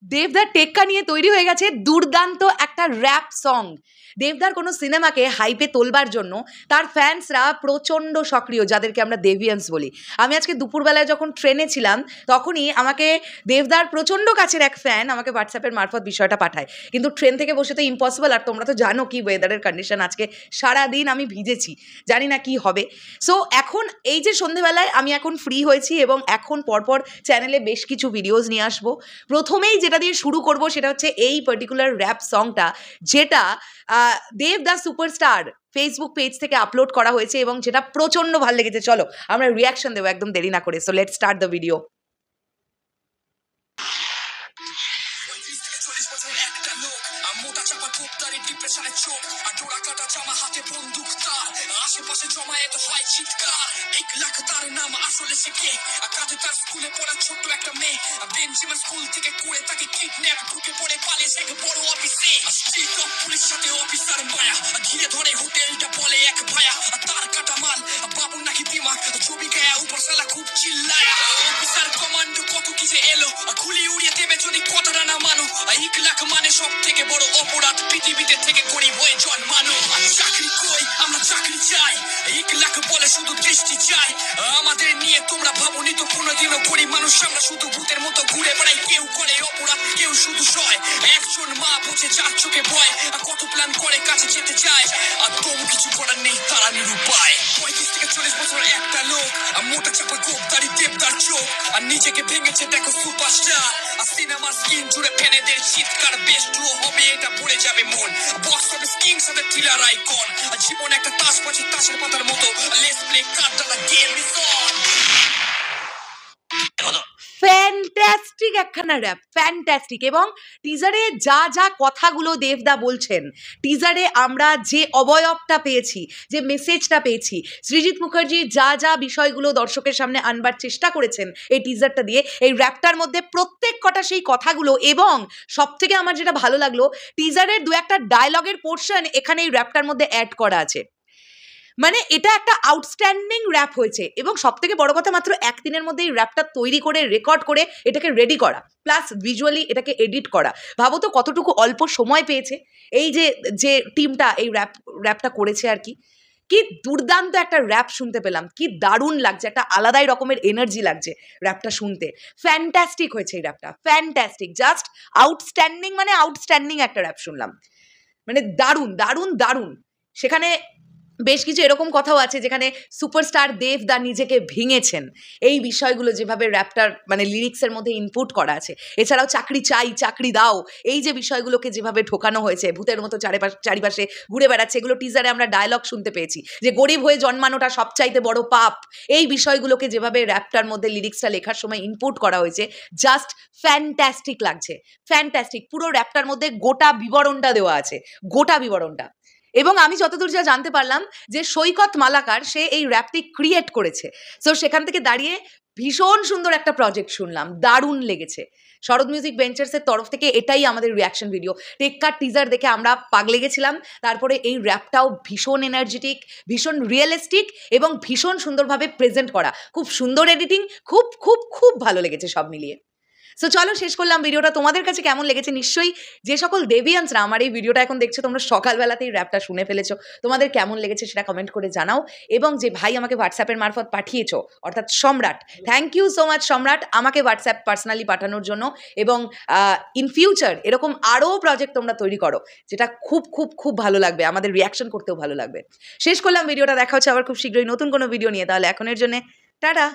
দেবদার টেক্কা নিয়ে তৈরি হয়ে গেছে দুর্দান্ত একটা র্যাপ সং। দেবদার কোনো সিনেমাকে হাইপে তোলবার জন্য তার ফ্যান্সরা প্রচণ্ড সক্রিয়, যাদেরকে আমরা দেভিয়ান্স বলি। আমি আজকে দুপুরবেলায় যখন ট্রেনে ছিলাম তখনই আমাকে দেবদার প্রচণ্ড কাছের এক ফ্যান আমাকে হোয়াটসঅ্যাপের মারফত বিষয়টা পাঠায়, কিন্তু ট্রেন থেকে বসে তো ইম্পসিবল। আর তোমরা তো জানো কি ওয়েদারের কন্ডিশন, আজকে সারাদিন আমি ভিজেছি, জানি না কি হবে। সো এখন এই যে সন্ধেবেলায় আমি এখন ফ্রি হয়েছি এবং এখন পরপর চ্যানেলে বেশ কিছু ভিডিওস নিয়ে আসবো। প্রথমেই যেটা দিয়ে শুরু করব সেটা হচ্ছে এই পার্টিকুলার র্যাপ সংটা, যেটা দেব দ্য সুপারস্টার ফেসবুক পেজ থেকে আপলোড করা হয়েছে এবং যেটা প্রচণ্ড ভালো লেগেছে। চলো আমরা রিয়াকশন দেবো একদম দেরি না করে। So let's start the video. আশেপাশে জমায়েত হয় চিৎকার, 1 লাখ তার নাম আসলে সে কে? কাঁধে তার স্কুলে পড়া ছোট্ট একটা মেয়ে, বেঞ্জিমের স্কুল থেকে করে তাকে কিডন্যাপ, ঢুকে পড়ে পালিয়েছে এক বড় অফিসে। স্ট্রিট অফ পুলিশ সাথে অফিসার মায়া, ঘিরে ধরে হোটেলটা বলে এক ভায়া। তার কাটা মাল বাবুর নাকি দিমাগ, ছবি গায়া উপর সালা খুব চিল্লায়। অফিসার কমান্ডো কত কি যে এলো, খুলি উড়িয়ে দেবে যদি কথাটা না মানো। 1 লাখ মানে সব থেকে বড় অপরাধ, পৃথিবীতে থেকে গরিব হয়ে জন্মানো। চাকরি কই, আমরা চাকরি চাই, 1 লাখ বলে শুধু দৃষ্টি চাই। আমাদের নিয়ে তোমরা ভাবনি তো কোনোদিনও, গরিব মানুষ আমরা শুধু ভূতের মতো ঘুরে বেড়াই। কেউ করে অপরাধ, কেউ শুধু সয়। একজন মা বুঝে 4 চোখে ভয়, কত প্ল্যান করে কাছে যেতে চায়, আর তবু কিছু করার নেই, তারা নিরুপায়। 35 থেকে 40 বছর একটা লোক, মোটা চাপা গোপ দাড়ি দেবদার চোখ, আর নিজেকে ভেঙেছে দেখো সুপারস্টার। আর সিনেমার স্ক্রিন জুড়ে ফ্যানেদের চিৎকার, বেস্ট হবে এটা পড়ে যাবে মন। বক্স অফিস কিং সাথে থ্রিলার আইকন, জীবন একটা তাস পাচ্ছে তাসের পাতার মতো। Let's play card the game is on. Fantastic একখানা র্যাপ, ফ্যান্টাস্টিক। এবং টিজারে যা যা কথাগুলো দেবদা বলছেন, টিজারে আমরা যে অবয়বটা পেয়েছি, যে মেসেজটা পেয়েছি, সৃজিত মুখার্জি যা যা বিষয়গুলো দর্শকের সামনে আনবার চেষ্টা করেছেন এই টিজারটা দিয়ে, এই র্যাপটার মধ্যে প্রত্যেক কটা সেই কথাগুলো। এবং সবথেকে আমার যেটা ভালো লাগলো, টিজারের 2-1টা ডায়লগের পোর্শন এখানে এই র্যাপটার মধ্যে অ্যাড করা আছে। মানে এটা একটা আউটস্ট্যান্ডিং র্যাপ হয়েছে। এবং সব থেকে বড় কথা, মাত্র 1 দিনের মধ্যে এই র্যাপটা তৈরি করে, রেকর্ড করে, এটাকে রেডি করা, প্লাস ভিজুয়ালি এটাকে এডিট করা। ভাবো তো কতটুকু অল্প সময় পেয়েছে এই যে টিমটা এই র্যাপটা করেছে আর কি। কি দুর্দান্ত একটা র্যাপ শুনতে পেলাম, কি দারুণ লাগছে, একটা আলাদাই রকমের এনার্জি লাগছে র্যাপটা শুনতে। ফ্যান্টাস্টিক হয়েছে এই র্যাপটা, ফ্যান্টাস্টিক, জাস্ট আউটস্ট্যান্ডিং, মানে আউটস্ট্যান্ডিং একটা র্যাপ শুনলাম, মানে দারুণ দারুণ দারুণ। সেখানে বেশ কিছু এরকম কথাও আছে যেখানে সুপারস্টার দেবদা নিজেকে ভেঙেছেন, এই বিষয়গুলো যেভাবে র্যাপটার মানে লিরিক্সের মধ্যে ইনপুট করা আছে। এছাড়াও চাকরি চাই, চাকরি দাও, এই যে বিষয়গুলোকে যেভাবে ঢোকানো হয়েছে, ভূতের মতো চারিপাশে ঘুরে বেড়াচ্ছে, এগুলো টিজারে আমরা ডায়লগ শুনতে পেয়েছি, যে গরিব হয়ে জন্মানোটা সবচাইতে বড় পাপ। এই বিষয়গুলোকে যেভাবে র্যাপটার মধ্যে লিরিক্সটা লেখার সময় ইনপুট করা হয়েছে, জাস্ট ফ্যান্টাস্টিক লাগছে, ফ্যান্টাস্টিক। পুরো র্যাপটার মধ্যে গোটা বিবরণটা দেওয়া আছে, গোটা বিবরণটা। এবং আমি যতদূর যা জানতে পারলাম যে সৈকত মালাকার সে এই র্যাপটি ক্রিয়েট করেছে। সো সেখান থেকে দাঁড়িয়ে ভীষণ সুন্দর একটা প্রজেক্ট শুনলাম, দারুণ লেগেছে। শরৎ মিউজিক ভেঞ্চার্সের তরফ থেকে এটাই আমাদের রিয়াকশন ভিডিও। টেক্কার টিজার দেখে আমরা পাগলে গেছিলাম, তারপরে এই র্যাপটাও ভীষণ এনার্জেটিক, ভীষণ রিয়েলিস্টিক এবং ভীষণ সুন্দরভাবে প্রেজেন্ট করা, খুব সুন্দর এডিটিং, খুব খুব খুব ভালো লেগেছে সব মিলিয়ে। সো চলো শেষ করলাম ভিডিওটা। তোমাদের কাছে কেমন লেগেছে? নিশ্চয়ই যে সকল দেভিয়ান্সরা আমার এই ভিডিওটা এখন দেখছো, তোমরা সকালবেলাতেই র্যাপটা শুনে ফেলেছো, তোমাদের কেমন লেগেছে সেটা কমেন্ট করে জানাও। এবং যে ভাই আমাকে হোয়াটসঅ্যাপের মারফত পাঠিয়েছো, অর্থাৎ সম্রাট, থ্যাংক ইউ সো মাচ সম্রাট, আমাকে হোয়াটসঅ্যাপ পার্সোনালি পাঠানোর জন্য। এবং ইন ফিউচার এরকম আরও প্রজেক্ট তোমরা তৈরি করো, যেটা খুব খুব খুব ভালো লাগবে, আমাদের রিয়াকশন করতেও ভালো লাগবে। শেষ করলাম ভিডিওটা, দেখা হচ্ছে আবার খুব শীঘ্রই নতুন কোনো ভিডিও নিয়ে। তাহলে এখনের জন্য টাটা।